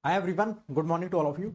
Hi everyone, good morning to all of you.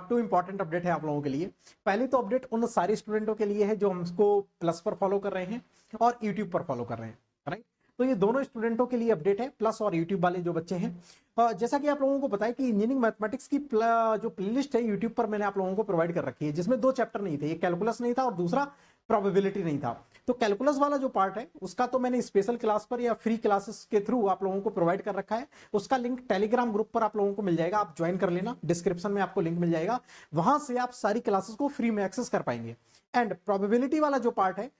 Two important update है आप लोगों के लिए। पहले तो अपडेट उन सारे स्टूडेंटों के लिए है जो हमको प्लस पर फॉलो कर रहे हैं और यूट्यूब पर फॉलो कर रहे हैं, राइट। तो ये दोनों स्टूडेंटों के लिए अपडेट है, प्लस और यूट्यूब वाले जो बच्चे हैं। जैसा कि आप लोगों को पता है कि इंजीनियरिंग मैथमेटिक्स की जो प्लेलिस्ट है यूट्यूब पर मैंने आप लोगों को प्रोवाइड कर रखी है, जिसमें दो चैप्टर नहीं थे, एक कैलकुलस नहीं था और दूसरा प्रोबेबिलिटी नहीं था। तो कैलकुलस वाला जो पार्ट है उसका तो मैंने स्पेशल क्लास पर या फ्री क्लासेस के थ्रू आप लोगों को प्रोवाइड कर रखा है। उसका लिंक टेलीग्राम ग्रुप पर आप लोगों को मिल जाएगा, आप ज्वाइन कर लेना, डिस्क्रिप्शन में आपको लिंक मिल जाएगा, वहां से आप सारी क्लासेस को फ्री में एक्सेस कर पाएंगे। एंड प्रोबेबिलिटी वाला जो पार्ट है,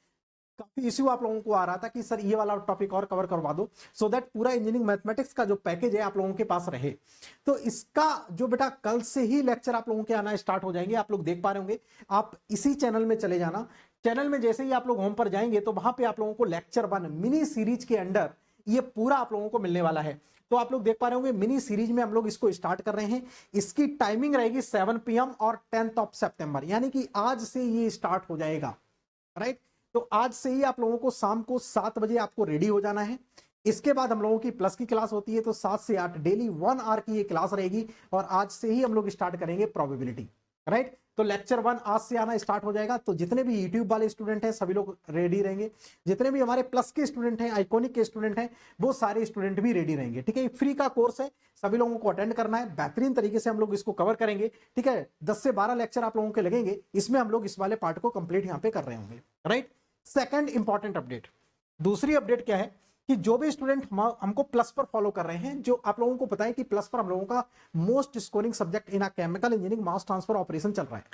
काफी इश्यू आप लोगों को आ रहा था कि सर ये वाला टॉपिक और कवर करवा दो, सो दैट पूरा इंजीनियरिंग मैथमेटिक्स का जो पैकेज है आप लोगों के पास रहे। तो इसका जो बेटा कल से ही लेक्चर आप लोगों के आना स्टार्ट हो जाएंगे। आप लोग देख पा रहे होंगे, आप इसी चैनल में चले जाना। चैनल में जैसे ही आप लोग होम पर जाएंगे तो वहां पे आप लोगों को लेक्चर 1 मिनी सीरीज के अंडर ये पूरा आप लोगों को मिलने वाला है। तो आप लोग देख पा रहे होंगे मिनी सीरीज में हम लोग इसको स्टार्ट कर रहे हैं। इसकी टाइमिंग रहेगी 7 PM और 10th ऑफ सितंबर, यानी कि आज से ये स्टार्ट हो जाएगा, राइट। तो आज से ही आप लोगों को शाम को 7 बजे आपको रेडी हो जाना है। इसके बाद हम लोगों की प्लस की क्लास होती है, तो 7 से 8 डेली 1 आवर की ये क्लास रहेगी और आज से ही हम लोग स्टार्ट करेंगे प्रोबेबिलिटी, राइट। तो लेक्चर 1 आज से आना स्टार्ट हो जाएगा। तो जितने भी यूट्यूब वाले स्टूडेंट हैं सभी लोग रेडी रहेंगे, जितने भी हमारे प्लस के स्टूडेंट हैं, आइकॉनिक के स्टूडेंट हैं, वो सारे स्टूडेंट भी रेडी रहेंगे, ठीक है। फ्री का कोर्स है, सभी लोगों को अटेंड करना है, बेहतरीन तरीके से हम लोग इसको कवर करेंगे, ठीक है। 10 से 12 लेक्चर आप लोगों के लगेंगे, इसमें हम लोग इस वाले पार्ट को कंप्लीट यहाँ पे कर रहे होंगे, राइट। सेकंड इंपॉर्टेंट अपडेट, दूसरी अपडेट क्या है कि जो भी स्टूडेंट हमको प्लस पर फॉलो कर रहे हैं, जो आप लोगों को पता है कि प्लस पर हम लोगों का most scoring subject in chemical engineering mass transfer operation चल रहा है,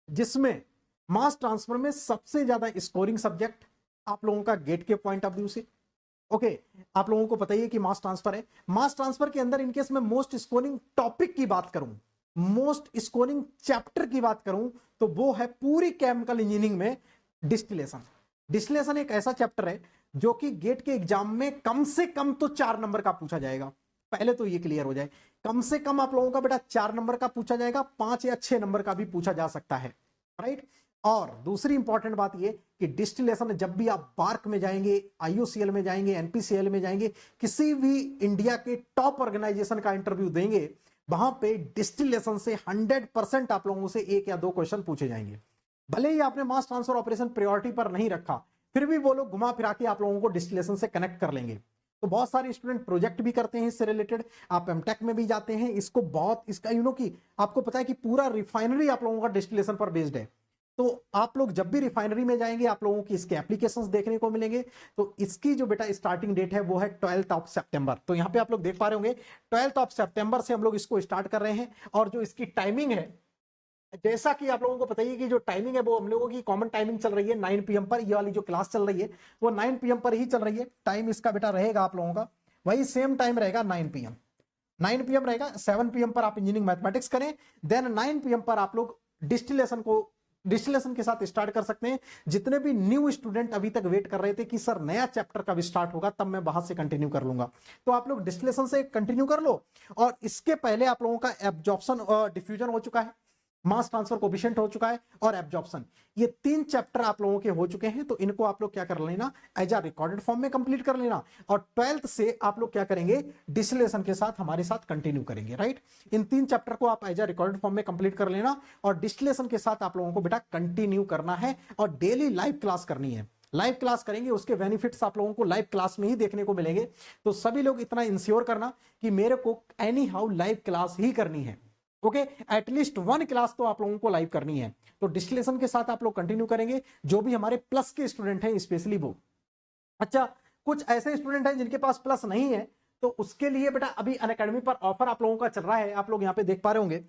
जिसमें मास ट्रांसफर में सबसे ज्यादा स्कोरिंग सब्जेक्ट आप लोगों का गेट के पॉइंट ऑफ व्यू से, ओके। आप लोगों को पता ही है कि मास ट्रांसफर है। मास ट्रांसफर के अंदर इनकेस मैं मोस्ट स्कोरिंग टॉपिक की बात करूं, मोस्ट स्कोरिंग चैप्टर की बात करूं, तो वो है पूरी केमिकल इंजीनियरिंग में डिस्टिलेशन। डिस्टिलेशन एक ऐसा चैप्टर है जो कि गेट के एग्जाम में कम से कम तो 4 नंबर का पूछा जाएगा। पहले तो ये क्लियर हो जाए, कम से कम आप लोगों का बेटा 4 नंबर का पूछा जाएगा, 5 या 6 नंबर का भी पूछा जा सकता है, राइट। और दूसरी इंपॉर्टेंट बात ये कि डिस्टिलेशन जब भी आप बार्क में जाएंगे, IUCL में जाएंगे, NPCL में जाएंगे, किसी भी इंडिया के टॉप ऑर्गेनाइजेशन का इंटरव्यू देंगे, वहां पे डिस्टिलेशन से 100% आप लोगों से 1 या 2 क्वेश्चन पूछे जाएंगे। भले ही आपने मास ट्रांसफर ऑपरेशन प्रायोरिटी पर नहीं रखा, फिर भी वो लोग घुमा फिरा के आप लोगों को डिस्टिलेशन से कनेक्ट कर लेंगे। तो बहुत सारे स्टूडेंट प्रोजेक्ट भी करते हैं इससे रिलेटेड, आप एमटेक में भी जाते हैं, इसको बहुत इसका कि आपको पता है कि पूरा रिफाइनरी आप लोगों का डिस्टिलेशन पर बेस्ड है। तो आप लोग जब भी रिफाइनरी में जाएंगे आप लोगों की इसके एप्लीकेशंस देखने को मिलेंगे। तो इसकी जो बेटा स्टार्टिंग डेट है वो है 12th ऑफ सितंबर। तो यहाँ पे आप लोग देख पा रहे होंगे 12th ऑफ सितंबर से हम लोग इसको स्टार्ट कर रहे हैं। और जो इसकी टाइमिंग है, जैसा कि आप लोगों को पता ही कि जो टाइमिंग है वो हम लोगों की कॉमन टाइमिंग चल रही है 9 PM पर। ये वाली जो क्लास चल रही है वो 9 PM पर ही चल रही है। टाइम इसका बेटा रहेगा आप लोगों का वही सेम टाइम रहेगा, 9 PM रहेगा। 7 PM पर आप इंजीनियरिंग मैथमेटिक्स करें, देन 9 PM पर आप लोग डिस्टिलेशन के साथ स्टार्ट कर सकते हैं। जितने भी न्यू स्टूडेंट अभी तक वेट कर रहे थे कि सर नया चैप्टर कब स्टार्ट होगा, तब मैं वहां से कंटिन्यू कर लूंगा, तो आप लोग डिस्टिलेशन से कंटिन्यू कर लो। और इसके पहले आप लोगों का एब्जॉर्प्शन और डिफ्यूजन हो चुका है, मास ट्रांसफर कोएफिशिएंट हो चुका है और एब्जॉर्प्शन, ये 3 चैप्टर आप लोगों के हो चुके हैं। तो इनको आप लोग क्या कर लेना, एज अ रिकॉर्डेड फॉर्म में कंप्लीट कर लेना। और 12th से आप लोग क्या करेंगे, डिस्टिलेशन के साथ हमारे साथ कंटिन्यू करेंगे, राइट। इन 3 चैप्टर को आप एज अ रिकॉर्डेड फॉर्म में कंप्लीट कर लेना और डिस्टिलेशन के साथ आप लोगों को बेटा कंटिन्यू करना है और डेली लाइव क्लास करनी है। लाइव क्लास करेंगे, उसके बेनिफिट्स आप लोगों को लाइव क्लास में ही देखने को मिलेंगे। तो सभी लोग इतना इंश्योर करना कि मेरे को एनी हाउ लाइव क्लास ही करनी है, ओके। एटलीस्ट 1 क्लास तो आप लोगों को लाइव करनी है। तो डिस्टिलेशन के साथ आप लोग कंटिन्यू करेंगे, जो भी हमारे प्लस के स्टूडेंट हैं स्पेशली वो। अच्छा, कुछ ऐसे स्टूडेंट हैं जिनके पास प्लस नहीं है, तो उसके लिए बेटा अभी अनअकैडमी पर ऑफर आप लोगों का चल रहा है। आप लोग यहाँ पे देख पा रहे होंगे,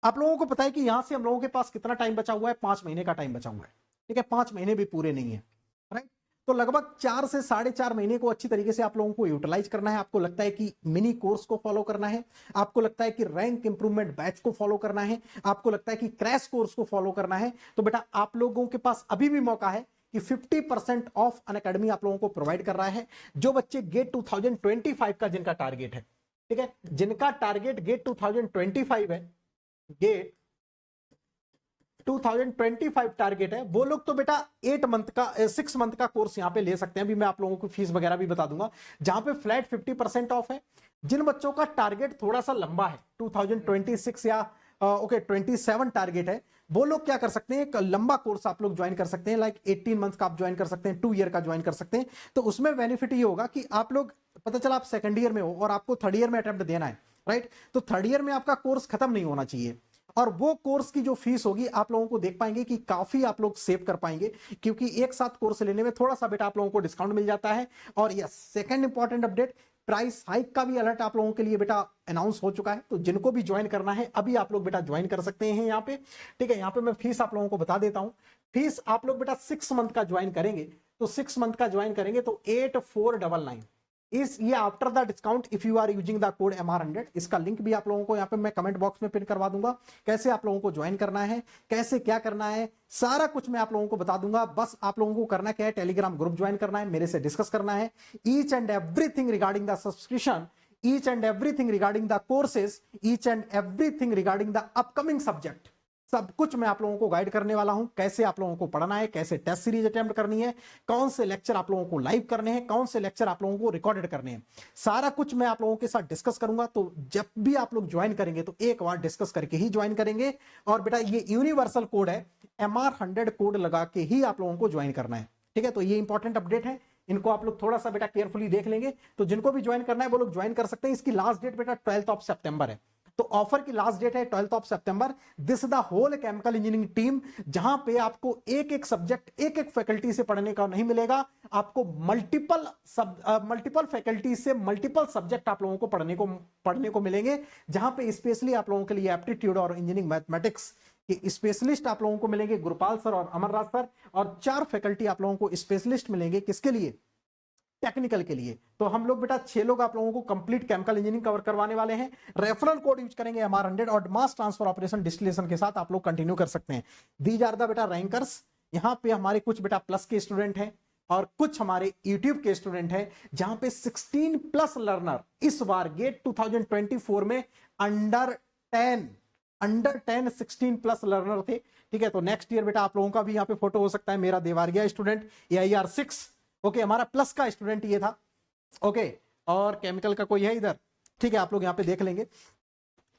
आप लोगों को पता है कि यहां से हम लोगों के पास कितना टाइम बचा हुआ है, 5 महीने का टाइम बचा हुआ है, ठीक है। 5 महीने भी पूरे नहीं है, राइट। तो लगभग 4 से 4.5 महीने को अच्छी तरीके से आप लोगों को यूटिलाइज करना है। आपको लगता है कि मिनी कोर्स को फॉलो करना है, आपको लगता है कि रैंक इंप्रूवमेंट बैच को फॉलो करना है, आपको लगता है कि क्रैश कोर्स को फॉलो करना है, तो बेटा आप लोगों के पास अभी भी मौका है कि 50% ऑफ अनअकैडमी आप लोगों को प्रोवाइड कर रहा है। जो बच्चे गेट 2025 का जिनका टारगेट है, ठीक है, जिनका टारगेट गेट 2025 है, गेट 2025 टारगेट है, वो लोग तो बेटा 6 मंथ का कोर्स यहाँ पे ले सकते हैं। अभी मैं आप लोगों को फीस वगैरह भी बता दूंगा, जहां पे फ्लैट 50% ऑफ है। जिन बच्चों का टारगेट थोड़ा सा लंबा है, 2026 या 27 टारगेट है, वो लोग क्या कर सकते हैं, एक लंबा कोर्स आप लोग ज्वाइन कर सकते हैं, लाइक 18 मंथ का आप ज्वाइन कर सकते हैं, 2 ईयर का ज्वाइन कर सकते हैं। तो उसमें बेनिफिट ये होगा कि आप लोग, पता चला आप सेकंड ईयर में हो और आपको थर्ड ईयर में अटेम्प्ट देना है, राइट, तो थर्ड ईयर में आपका कोर्स खत्म नहीं होना चाहिए। और वो कोर्स की जो फीस होगी आप लोगों को देख पाएंगे कि काफी आप लोग सेव कर पाएंगे, क्योंकि एक साथ कोर्स लेने में थोड़ा सा बेटा आप लोगों को डिस्काउंट मिल जाता है। और yes, second important update, price hike का भी अलर्ट आप लोगों के लिए बेटा अनाउंस हो चुका है। तो जिनको भी ज्वाइन करना है अभी आप लोग बेटा ज्वाइन कर सकते हैं यहाँ पे, ठीक है। यहाँ पे मैं फीस आप लोगों को बता देता हूं। फीस आप लोग बेटा 6 मंथ का ज्वाइन करेंगे, तो 6 मंथ का ज्वाइन करेंगे तो 8499 इस ये after the discount if you are using the code MR100। इसका लिंक भी आप लोगों को यहाँ पे मैं कमेंट बॉक्स में पिन करवा दूंगा, कैसे आप लोगों को ज्वाइन करना है, कैसे क्या करना है, सारा कुछ मैं आप लोगों को बता दूंगा। बस आप लोगों को करना क्या है, टेलीग्राम ग्रुप ज्वाइन करना है, मेरे से डिस्कस करना है each and everything regarding the subscription, each and everything regarding the courses, each and everything regarding the upcoming subject. सब कुछ मैं आप लोगों को गाइड करने वाला हूं, कैसे आप लोगों को पढ़ना है, कैसे टेस्ट सीरीज अटेम्प्ट करनी है, कौन से लेक्चर आप लोगों को लाइव करने हैं, कौन से लेक्चर आप लोगों को रिकॉर्डेड करने हैं, सारा कुछ मैं आप लोगों के साथ डिस्कस करूंगा। तो जब भी आप लोग ज्वाइन करेंगे तो एक बार डिस्कस करके ही ज्वाइन करेंगे। और बेटा ये यूनिवर्सल कोड है, MR100 कोड लगा के ही आप लोगों को ज्वाइन करना है, ठीक है। तो ये इंपॉर्टेंट अपडेट है, इनको आप लोग थोड़ा सा बेटा केयरफुली देख लेंगे। तो जिनको भी ज्वाइन करना है वो लोग ज्वाइन कर सकते हैं। इसकी लास्ट डेट बेटा 12 सितंबर है, तो ऑफर की लास्ट डेट है 12 सितंबर। This the whole chemical engineering team, जहां पे आपको एक एक सब्जेक्ट एक एक फैकल्टी से पढ़ने का नहीं मिलेगा, आपको मल्टीपल फैकल्टी से मल्टीपल सब्जेक्ट आप लोगों को पढ़ने को मिलेंगे, जहां पे स्पेशली आप लोगों के लिए एप्टीट्यूड और इंजीनियरिंग मैथमेटिक्स के स्पेशलिस्ट आप लोगों को मिलेंगे, गुरपाल सर और अमरराज सर, और 4 फैकल्टी आप लोगों को स्पेशलिस्ट मिलेंगे, किसके लिए, टेक्निकल के लिए। तो हम लोग बेटा 6 लोग आप लोगों को कंप्लीट केमिकल इंजीनियरिंग कवर करवाने वाले हैं। रेफरल कोड यूज करेंगे MR100 और मास ट्रांसफर ऑपरेशन डिस्टिलेशन के साथ आप लोग कंटिन्यू कर सकते हैं। दीज आर द बेटा रैंकर्स। यहाँ पे हमारे कुछ बेटा प्लस के स्टूडेंट हैं और कुछ हमारे यूट्यूब के स्टूडेंट हैं, जहां पे 16+ लर्नर इस बार गेट 2024 में अंडर 10 16+ लर्नर थे, ठीक है। तो नेक्स्ट ईयर बेटा आप लोगों का भी यहाँ पे फोटो हो सकता है। मेरा देवारिया स्टूडेंट AIR 6, ओके, हमारा प्लस का स्टूडेंट ये था, ओके, और केमिकल का कोई है इधर, ठीक है, आप लोग यहाँ पे देख लेंगे।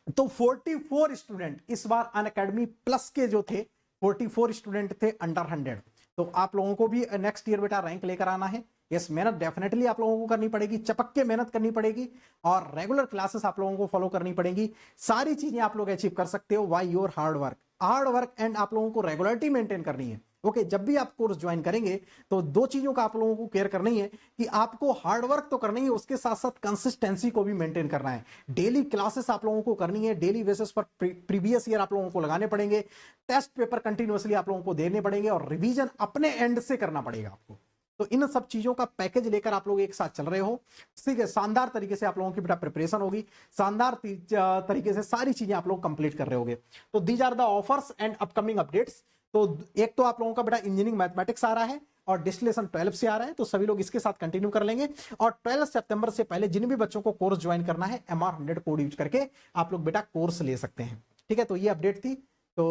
तो 44 स्टूडेंट इस बार अनअकैडमी प्लस के जो थे, 44 स्टूडेंट थे अंडर 100। तो आप लोगों को भी नेक्स्ट ईयर बेटा रैंक लेकर आना है। यस, मेहनत डेफिनेटली आप लोगों को करनी पड़ेगी, चपक के मेहनत करनी पड़ेगी, और रेगुलर क्लासेस आप लोगों को फॉलो करनी पड़ेगी। सारी चीजें आप लोग अचीव कर सकते हो why your hard work and आप लोगों को रेगुलरिटी मेंटेन करनी है। ओके, जब भी आप कोर्स ज्वाइन करेंगे तो 2 चीजों का आप लोगों को केयर करनी है कि आपको हार्ड वर्क तो करनी है, उसके साथ साथ कंसिस्टेंसी को भी मेंटेन करना है। डेली क्लासेस आप लोगों को करनी है, डेली बेसिस पर प्रीवियस ईयर आप लोगों को लगाने पड़ेंगे, टेस्ट पेपर कंटिन्यूअसली आप लोगों को देने पड़ेंगे, और रिवीजन अपने एंड से करना पड़ेगा आपको। तो इन सब चीजों का पैकेज लेकर आप लोग एक साथ चल रहे हो, ठीक है। शानदार तरीके से आप लोगों की बेटा प्रिपरेशन होगी, शानदार तरीके से सारी चीजें आप लोग कंप्लीट कर रहे होगे। तो these are the offers and upcoming updates. तो एक तो आप लोगों का बेटा इंजीनियरिंग मैथमेटिक्स आ रहा है और डिस्टिलेशन 12 से आ रहा है, तो सभी लोग इसके साथ कंटिन्यू कर लेंगे। और 12 सितंबर से पहले जिन भी बच्चों को कोर्स ज्वाइन करना है, MR100 कोड यूज करके आप लोग बेटा कोर्स ले सकते हैं, ठीक है। तो ये अपडेट थी। तो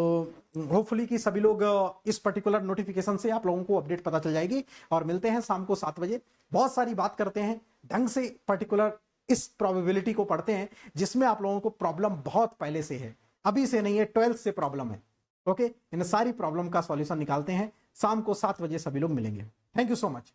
होपफुली कि सभी लोग इस पर्टिकुलर नोटिफिकेशन से आप लोगों को अपडेट पता चल जाएगी। और मिलते हैं शाम को 7 बजे, बहुत सारी बात करते हैं, ढंग से पर्टिकुलर इस प्रोबेबिलिटी को पढ़ते हैं, जिसमें आप लोगों को प्रॉब्लम बहुत पहले से है, अभी से नहीं है, 12th से प्रॉब्लम है। ओके, इन सारी प्रॉब्लम का सॉल्यूशन निकालते हैं। शाम को 7 बजे सभी लोग मिलेंगे। Thank you so much.